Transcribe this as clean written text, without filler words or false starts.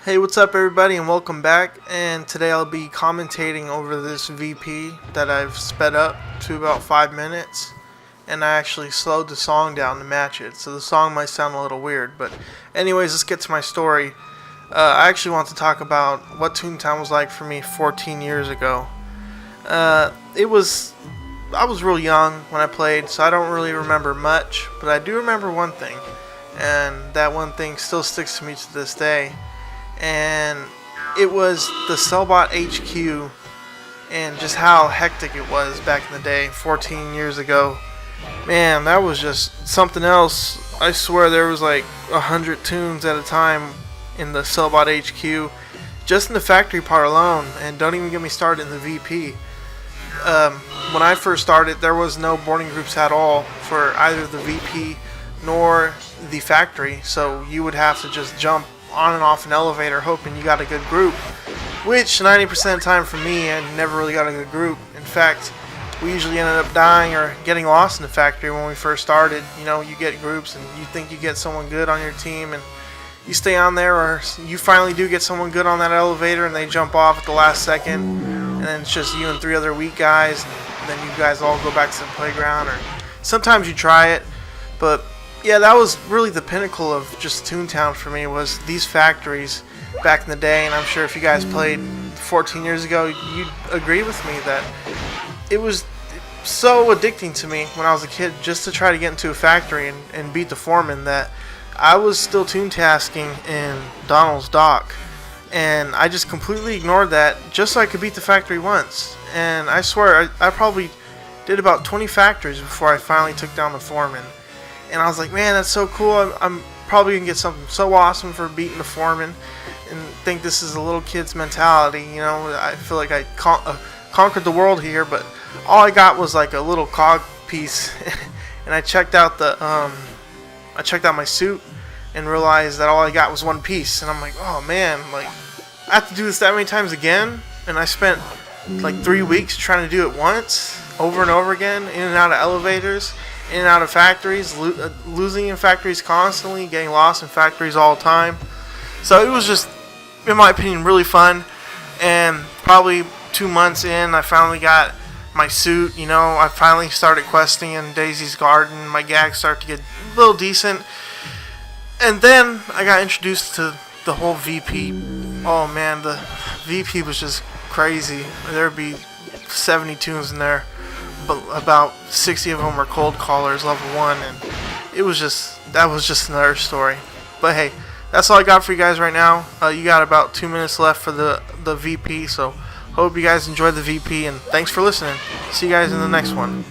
Hey, what's up everybody and welcome back, and today I'll be commentating over this VP that I've sped up to about 5 minutes, and I actually slowed the song down to match it, so the song might sound a little weird, but anyways, let's get to my story. I actually want to talk about what Toontown was like for me 14 years ago. I was real young when I played, so I don't really remember much, but I do remember one thing, and that one thing still sticks to me to this day. And it was the Cellbot HQ and just how hectic it was back in the day, 14 years ago. Man, that was just something else. I swear there was like 100 tunes at a time in the Cellbot HQ, just in the factory part alone, and don't even get me started in the VP. When I first started, there was no boarding groups at all for either the VP nor the factory, so you would have to just jump on and off an elevator hoping you got a good group, which 90% of the time for me, I never really got a good group. In fact, we usually ended up dying or getting lost in the factory when we first started. You know, you get groups and you think you get someone good on your team and you stay on there, or you finally do get someone good on that elevator and they jump off at the last second, and then it's just you and 3 other weak guys, and then you guys all go back to the playground, or sometimes you try it. But yeah, that was really the pinnacle of just Toontown for me, was these factories back in the day. And I'm sure if you guys played 14 years ago, you'd agree with me that it was so addicting to me when I was a kid just to try to get into a factory and beat the foreman, that I was still toontasking in Donald's dock. And I just completely ignored that just so I could beat the factory once. And I swear, I probably did about 20 factories before I finally took down the foreman. And I was like, man, that's so cool. I'm probably going to get something so awesome for beating the foreman, and think this is a little kid's mentality. You know, I feel like I conquered the world here, but all I got was like a little cog piece. And I checked out my suit and realized that all I got was one piece. And I'm like, oh man, like I have to do this that many times again? And I spent like 3 weeks trying to do it once, over and over again, in and out of elevators, in and out of factories, losing in factories constantly, getting lost in factories all the time. So it was just, in my opinion, really fun. And probably 2 months in, I finally got my suit. You know, I finally started questing in Daisy's Garden. My gags started to get a little decent. And then I got introduced to the whole VP. Oh man, the VP was just crazy. There'd be 70 tunes in there, but about 60 of them were cold callers, level 1, and that was just another story. But hey, that's all I got for you guys right now. You got about 2 minutes left for the VP, so hope you guys enjoyed the VP, and thanks for listening. See you guys in the next one.